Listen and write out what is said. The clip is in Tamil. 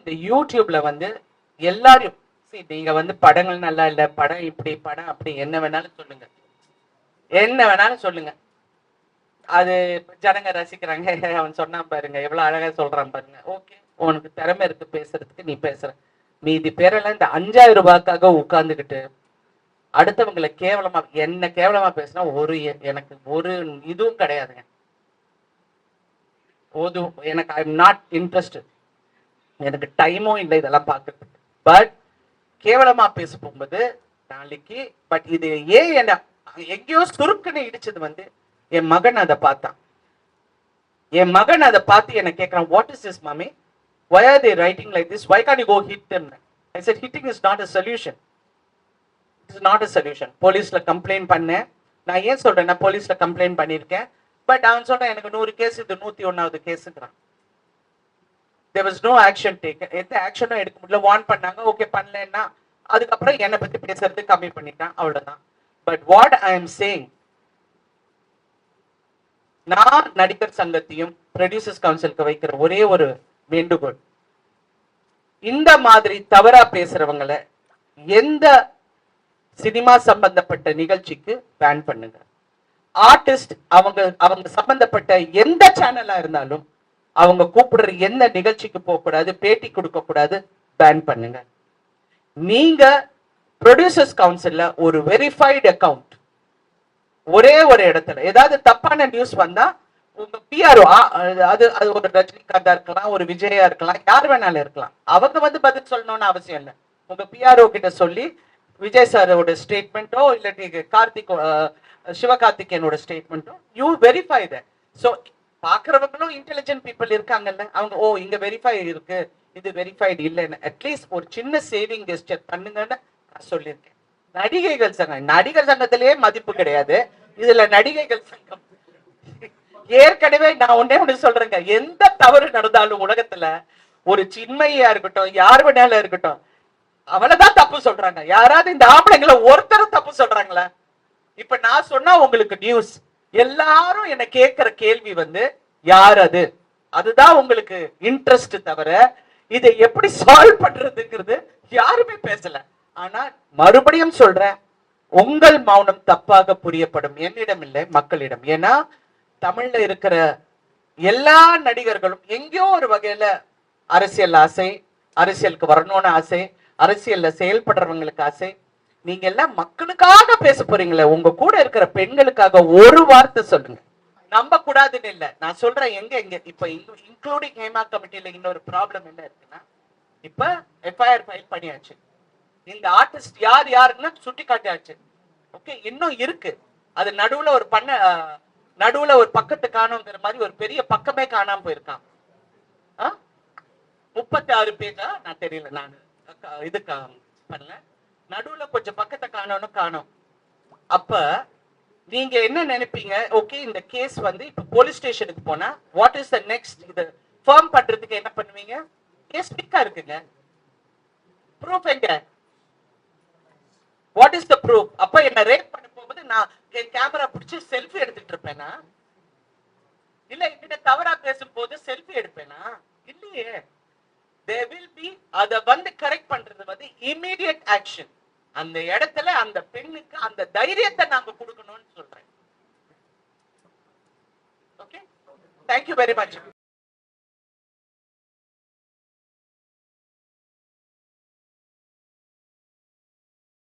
இந்த யூடியூப்ல வந்து எல்லாரும் நீங்க வந்து படங்கள் நல்லா இல்ல, படம் இப்படி படம் அப்படி என்ன வேணாலும் சொல்லுங்க, என்ன வேணாலும் சொல்லுங்க. அது ஜனங்க ரசிக்கிறாங்க. அவன் சொன்னான் பாருங்க, எவ்வளவு அழகா சொல்றான் பாருங்க. ஓகே, உனக்கு திறமை இருக்கு பேசுறதுக்கு, நீ பேசுற. மீதி பேரெல்லாம் இந்த 5000 ரூபாய்க்காக உட்கார்ந்துகிட்டு அடுத்தவங்களை கேவலமா, என்ன கேவலமா பேசினா எனக்கு ஒரு இதுவும் கிடையாதுங்க. எனக்கு ஐ எம் நாட் இன்ட்ரெஸ்டட். எனக்கு டைமும் இல்லை இதெல்லாம் பார்க்கறதுக்கு. பட் கேவலமா பேச போகும்போது நாளைக்கு பட் இது ஏன் என்ன எங்கேயோ சுருக்குன்னு இடிச்சது வந்து என் மகன் அதை பார்த்தான். என் மகன் அதை பார்த்து என்ன கேட்கிறான், what is this mummy, why are they writing like this, why can't you go hit them? I said hitting is not a solution. It is not a solution. போலீஸ்ல கம்ப்ளைண்ட் பண்ணேன். நான் ஏன் சொல்றேன்னா போலீஸ்ல கம்ப்ளைண்ட் பண்ணியிருக்கேன். பட் அவன் சொல்றேன் எனக்கு 100 கேஸ், இது 101வது கேஸுங்கிறான். there was no action taken. எந்த ஆக்ஷனும் எடுக்க முடியல. வார்ன் பண்ணாங்க, ஓகே பண்ணலன்னா அதுக்கப்புறம் என்னை பத்தி பேசுறது கம்மி பண்ணிட்டான், அவ்வளவுதான். But what I am saying, நான் நடிகர் சங்கத்தையும் ப்ரொடியூசர்ஸ் கவுன்சிலுக்கு வைக்கிற ஒரே ஒரு வேண்டுகோள், இந்த மாதிரி தவறா பேசுறவங்களை எந்த சினிமா சம்பந்தப்பட்ட நிகழ்ச்சிக்கு பேன் பண்ணுங்க. ஆர்டிஸ்ட் அவங்க சம்பந்தப்பட்ட எந்த சேனலா இருந்தாலும் அவங்க கூப்பிடுற எந்த நிகழ்ச்சிக்கு போக கூடாது, பேட்டி கொடுக்க கூடாது, பேன் பண்ணுங்க. நீங்க ப்ரொடியூசர்ஸ் கவுன்சில்ல ஒரு வெரிஃபைடு அக்கவுண்ட், ஒரே ஒரு இடத்துல ஏதாவது தப்பான நியூஸ் வந்தா உங்க பிஆர்ஓ, அது ஒரு ரஜினிகாந்தா இருக்கலாம், ஒரு விஜயா இருக்கலாம், யார் வேணாலும் இருக்கலாம், அவங்க வந்து பதில் சொல்லணும்னு அவசியம் இல்லை. உங்க பிஆர்ஓ கிட்ட சொல்லி விஜய் சாரோட ஸ்டேட்மெண்ட்டோ இல்லாட்டி சிவகார்த்திகேயனோட ஸ்டேட்மெண்ட்டோ யூ வெரிஃபை தட். ஸோ பாக்குறவங்களும் இன்டெலிஜென்ட் பீப்புள் இருக்காங்கல்ல, அவங்க ஓ இங்க வெரிஃபை இருக்கு, இது வெரிஃபைடு இல்லைன்னு அட்லீஸ்ட் ஒரு சின்ன சேவிங் கெஸ்டர் பண்ணுங்கன்னு நான் சொல்லியிருக்கேன். நடிகைகள் சங்கம், நடிகர் சங்கத்திலேயே மதிப்பு கிடையாது, இதுல நடிகைகள் சங்கம். ஏற்கனவே நான் ஒண்ணு சொல்றேங்க, எந்த தவறு நடந்தாலும் உலகத்துல ஒரு சின்மையா இருக்கட்டும், யார் வேணாலும் இருக்கட்டும், அவளதான் தப்பு சொல்றாங்க. யாராவது இந்த ஆம்பளைங்களை ஒருத்தரும் தப்பு சொல்றாங்களா? இப்ப நான் சொன்னா உங்களுக்கு நியூஸ், எல்லாரும் என்ன கேட்கிற கேள்வி வந்து யார் அது, அதுதான் உங்களுக்கு இன்ட்ரெஸ்ட் தவிர இதை எப்படி சால்வ் பண்றதுங்கிறது யாருமே பேசல. ஆனா மறுபடியும் சொல்றேன், உங்கள் மௌனம் தப்பாக புரியப்படும், என்னிடம் இல்லை மக்களிடம். ஏன்னா தமிழ்ல இருக்கிற எல்லா நடிகர்களும் எங்கேயோ ஒரு வகையில அரசியல் ஆசை, அரசியலுக்கு வரணும்னு ஆசை, அரசியல்ல செயல்படுறவங்களுக்கு ஆசை. நீங்க எல்லாம் மக்களுக்காக பேச போறீங்களே, உங்க கூட இருக்கிற பெண்களுக்காக ஒரு வார்த்தை சொல்லுங்க. நம்ப கூடாதுன்னு இல்ல, நான் சொல்றேன். எங்க இப்ப இன்க்ளூடிங் ஹேமா கமிட்டியில இன்னொரு ப்ராப்ளம் என்ன இருக்குன்னா, இப்ப எஃப்ஐஆர் ஃபைல் பண்ணியாச்சு, இந்த ஆர்டிஸ்ட் யார் யாருன்னு சுட்டி காட்டியாச்சு. ஓகே, இன்னும் இருக்கு. அது நடுவுல ஒரு பக்கத்து காணுங்கிற மாதிரி ஒரு பெரிய பக்கமே காணாம போயிருக்கான். 36 பேஜா நான் தெரியல, நான் இது பண்ணல, நடுவுல கொஞ்சம் பக்கத்தை காணும். அப்ப நீங்க என்ன நினைப்பீங்க, ஓகே இந்த கேஸ் வந்து இப்ப போலீஸ் ஸ்டேஷனுக்கு போனா வாட் இஸ் த நெக்ஸ்ட், இது ஃபார்ம் பண்றதுக்கு என்ன பண்ணுவீங்க? கேஸ் பிக்கா இருக்குங்க, ப்ரூஃப் எங்க, வாட் இஸ் த ப்ரூஃப்? அப்ப என்ன ரேப் பண்ண போகும்போது நான் என் கேமரா பிடிச்சி செல்ஃபி எடுத்துட்டு இருப்பேனா? இல்ல என்கிட்ட தவறா பேசும் போது செல்ஃபி எடுப்பேனா? இல்லையே. there will be அத வந்து கரெக்ட் பண்றது வந்து இமிடியேட் ஆக்ஷன். அந்த இடத்துல அந்த பெண்ணுக்கு அந்த தைரியத்தை நாங்க கொடுக்கணும்னு சொல்றேன். Okay, thank you very much.